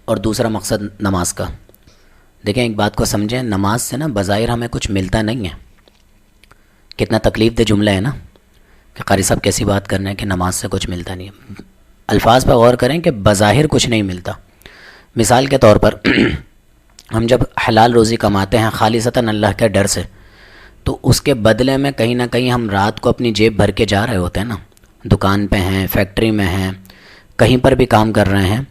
اور دوسرا مقصد نماز کا. دیکھیں ایک بات کو سمجھیں، نماز سے نا بظاہر ہمیں کچھ ملتا نہیں ہے. کتنا تکلیف دہ جملہ ہے نا کہ قاری صاحب کیسی بات کرنا ہے کہ نماز سے کچھ ملتا نہیں ہے. الفاظ پہ غور کریں کہ بظاہر کچھ نہیں ملتا. مثال کے طور پر ہم جب حلال روزی کماتے ہیں خالصتاً اللہ کے ڈر سے، تو اس کے بدلے میں کہیں نہ کہیں ہم رات کو اپنی جیب بھر کے جا رہے ہوتے ہیں نا، دکان پہ ہیں، فیکٹری میں ہیں، کہیں پر بھی کام کر رہے ہیں.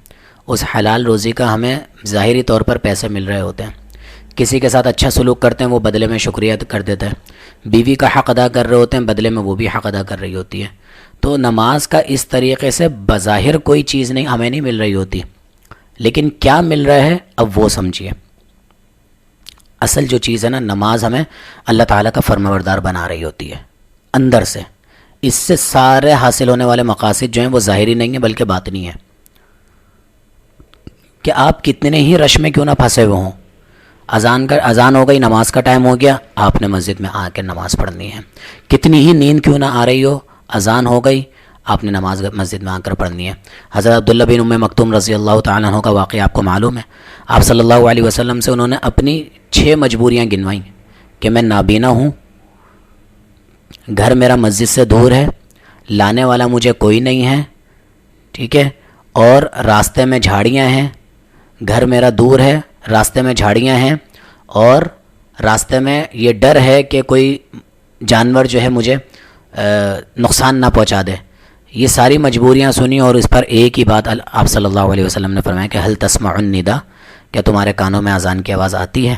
اس حلال روزی کا ہمیں ظاہری طور پر پیسے مل رہے ہوتے ہیں. کسی کے ساتھ اچھا سلوک کرتے ہیں، وہ بدلے میں شکریہ کر دیتا ہے. بیوی کا حق ادا کر رہے ہوتے ہیں، بدلے میں وہ بھی حق ادا کر رہی ہوتی ہے. تو نماز کا اس طریقے سے بظاہر کوئی چیز نہیں ہمیں نہیں مل رہی ہوتی، لیکن کیا مل رہا ہے اب وہ سمجھیے. اصل جو چیز ہے نا، نماز ہمیں اللہ تعالیٰ کا فرمانبردار بنا رہی ہوتی ہے اندر سے. اس سے سارے حاصل ہونے والے مقاصد جو ہیں وہ ظاہری نہیں ہیں بلکہ باطنی ہیں. کہ آپ کتنے ہی رش میں کیوں نہ پھنسے ہوئے ہوں، اذان ہو گئی، نماز کا ٹائم ہو گیا، آپ نے مسجد میں آ کے نماز پڑھنی ہے. کتنی ہی نیند کیوں نہ آ رہی ہو، اذان ہو گئی، آپ نے نماز مسجد میں آ کر پڑھنی ہے. حضرت عبداللہ بن ام مکتوم رضی اللہ تعالیٰ عنہ کا واقعہ آپ کو معلوم ہے. آپ صلی اللہ علیہ وسلم سے انہوں نے اپنی 6 مجبوریاں گنوائیں کہ میں نابینا ہوں، گھر میرا مسجد سے دور ہے، لانے والا مجھے کوئی نہیں ہے، ٹھیک ہے، اور راستے میں جھاڑیاں ہیں. گھر میرا دور ہے، راستے میں جھاڑیاں ہیں، اور راستے میں یہ ڈر ہے کہ کوئی جانور جو ہے مجھے نقصان نہ پہنچا دے. یہ ساری مجبوریاں سنی اور اس پر ایک ہی بات آپ صلی اللہ علیہ وسلم نے فرمایا کہ حل تسمع النداء، کیا تمہارے کانوں میں اذان کی آواز آتی ہے؟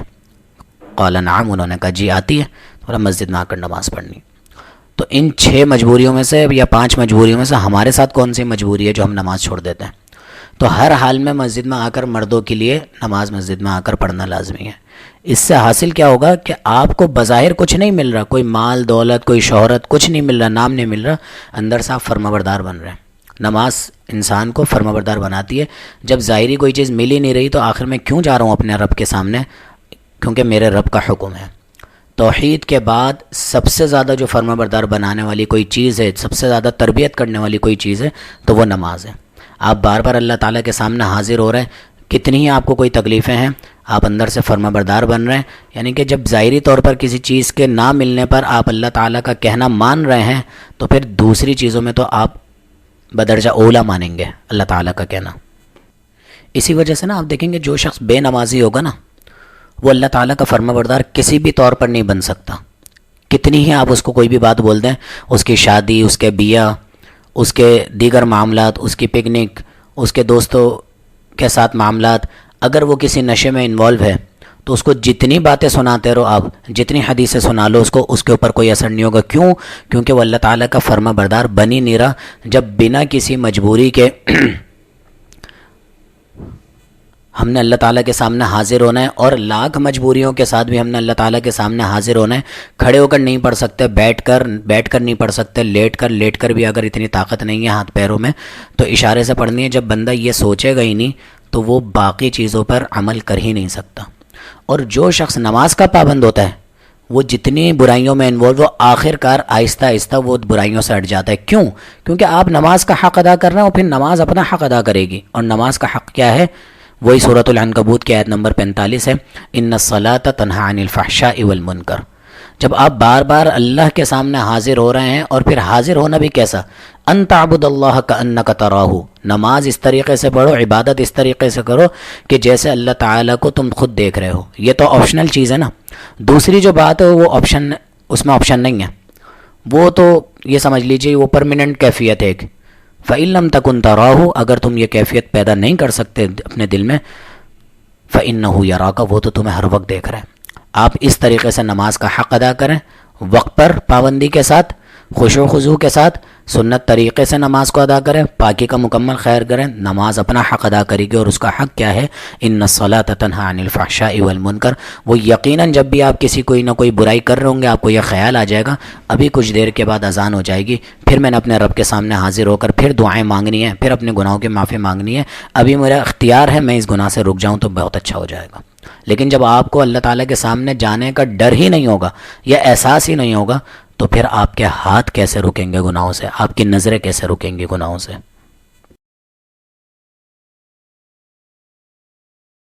قال نعم، انہوں نے کہا جی آتی ہے. تو مسجد میں آ کر نماز پڑھنی. تو ان 6 مجبوریوں میں سے یا 5 مجبوریوں میں سے ہمارے ساتھ کون سی مجبوری ہے جو ہم نماز چھوڑ دیتے ہیں؟ تو ہر حال میں مسجد میں آ کر مردوں کے لیے نماز مسجد میں آ کر پڑھنا لازمی ہے. اس سے حاصل کیا ہوگا کہ آپ کو بظاہر کچھ نہیں مل رہا، کوئی مال دولت، کوئی شہرت، کچھ نہیں مل رہا، نام نہیں مل رہا، اندر سے آپ فرمانبردار بن رہے ہیں. نماز انسان کو فرمانبردار بناتی ہے. جب ظاہری کوئی چیز مل ہی نہیں رہی تو آخر میں کیوں جا رہا ہوں اپنے رب کے سامنے؟ کیونکہ میرے رب کا حکم ہے. توحید کے بعد سب سے زیادہ جو فرمانبردار بنانے والی کوئی چیز ہے، سب سے زیادہ تربیت کرنے والی کوئی چیز ہے تو وہ نماز ہے. آپ بار بار اللہ تعالیٰ کے سامنے حاضر ہو رہے ہیں، کتنی ہی آپ کو کوئی تکلیفیں ہیں، آپ اندر سے فرمانبردار بن رہے ہیں. یعنی کہ جب ظاہری طور پر کسی چیز کے نہ ملنے پر آپ اللہ تعالیٰ کا کہنا مان رہے ہیں، تو پھر دوسری چیزوں میں تو آپ بدرجہ اولا مانیں گے اللہ تعالیٰ کا کہنا. اسی وجہ سے نا آپ دیکھیں گے جو شخص بے نمازی ہوگا نا، وہ اللہ تعالیٰ کا فرمانبردار کسی بھی طور پر نہیں بن سکتا. کتنی ہی آپ اس کو کوئی بھی بات بول دیں، اس کی شادی، اس کے بیاہ، اس کے دیگر معاملات، اس کی پکنک، اس کے دوستوں کے ساتھ معاملات، اگر وہ کسی نشے میں انوالو ہے تو اس کو جتنی باتیں سناتے رہو آپ، جتنی حدیثیں سنا لو اس کے اوپر کوئی اثر نہیں ہوگا. کیوں؟ کیونکہ وہ اللہ تعالیٰ کا فرمانبردار بن ہی نہیں رہا. جب بنا کسی مجبوری کے ہم نے اللہ تعالیٰ کے سامنے حاضر ہونا ہے، اور لاکھ مجبوریوں کے ساتھ بھی ہم نے اللہ تعالیٰ کے سامنے حاضر ہونا ہے. کھڑے ہو کر نہیں پڑھ سکتے، بیٹھ کر نہیں پڑھ سکتے، لیٹ کر بھی اگر اتنی طاقت نہیں ہے ہاتھ پیروں میں تو اشارے سے پڑھنی ہے. جب بندہ یہ سوچے گا ہی نہیں تو وہ باقی چیزوں پر عمل کر ہی نہیں سکتا. اور جو شخص نماز کا پابند ہوتا ہے وہ جتنی برائیوں میں انوالو، وہ آخر کار آہستہ آہستہ وہ برائیوں سے ہٹ جاتا ہے. کیوں؟ کیونکہ آپ نماز کا حق ادا کر رہے ہیں اور پھر نماز اپنا حق ادا کرے گی. اور نماز کا حق کیا ہے؟ وہی سورۃ العنکبوت کی آیت نمبر 45 ہے، ان الصلاۃ تنہی عن الفحشاء والمنکر. جب آپ بار بار اللہ کے سامنے حاضر ہو رہے ہیں، اور پھر حاضر ہونا بھی کیسا؟ ان تعبد اللہ کأنک تراہ. نماز اس طریقے سے پڑھو، عبادت اس طریقے سے کرو کہ جیسے اللہ تعالیٰ کو تم خود دیکھ رہے ہو. یہ تو آپشنل چیز ہے نا. دوسری جو بات ہے وہ آپشن، اس میں آپشن نہیں ہے، وہ تو یہ سمجھ لیجیے وہ پرماننٹ کیفیت ہے ایک. فَإِن لَمْ تَكُنْ تَرَاهُ، اگر تم یہ کیفیت پیدا نہیں کر سکتے اپنے دل میں، فَإِنَّهُ يَرَاكَ، وہ تو تمہیں ہر وقت دیکھ رہا ہے. آپ اس طریقے سے نماز کا حق ادا کریں، وقت پر پابندی کے ساتھ، خشوع و خضوع کے ساتھ، سنت طریقے سے نماز کو ادا کریں، پاکی کا مکمل خیر کریں. نماز اپنا حق ادا کرے گی، اور اس کا حق کیا ہے؟ ان الصلاۃ تنہی عن الفحشاء والمنکر. وہ یقیناً جب بھی آپ کسی کوئی نہ کوئی برائی کر رہے ہوں گے، آپ کو یہ خیال آ جائے گا ابھی کچھ دیر کے بعد اذان ہو جائے گی، پھر میں نے اپنے رب کے سامنے حاضر ہو کر پھر دعائیں مانگنی ہے، پھر اپنے گناہوں کی معافی مانگنی ہے. ابھی میرا اختیار ہے میں اس گناہ سے رک جاؤں تو بہت اچھا ہو جائے گا. لیکن جب آپ کو اللہ تعالیٰ کے سامنے جانے کا ڈر ہی نہیں ہوگا یا احساس ہی نہیں ہوگا، تو پھر آپ کے ہاتھ کیسے رکیں گے گناہوں سے؟ آپ کی نظریں کیسے رکیں گی گناہوں سے؟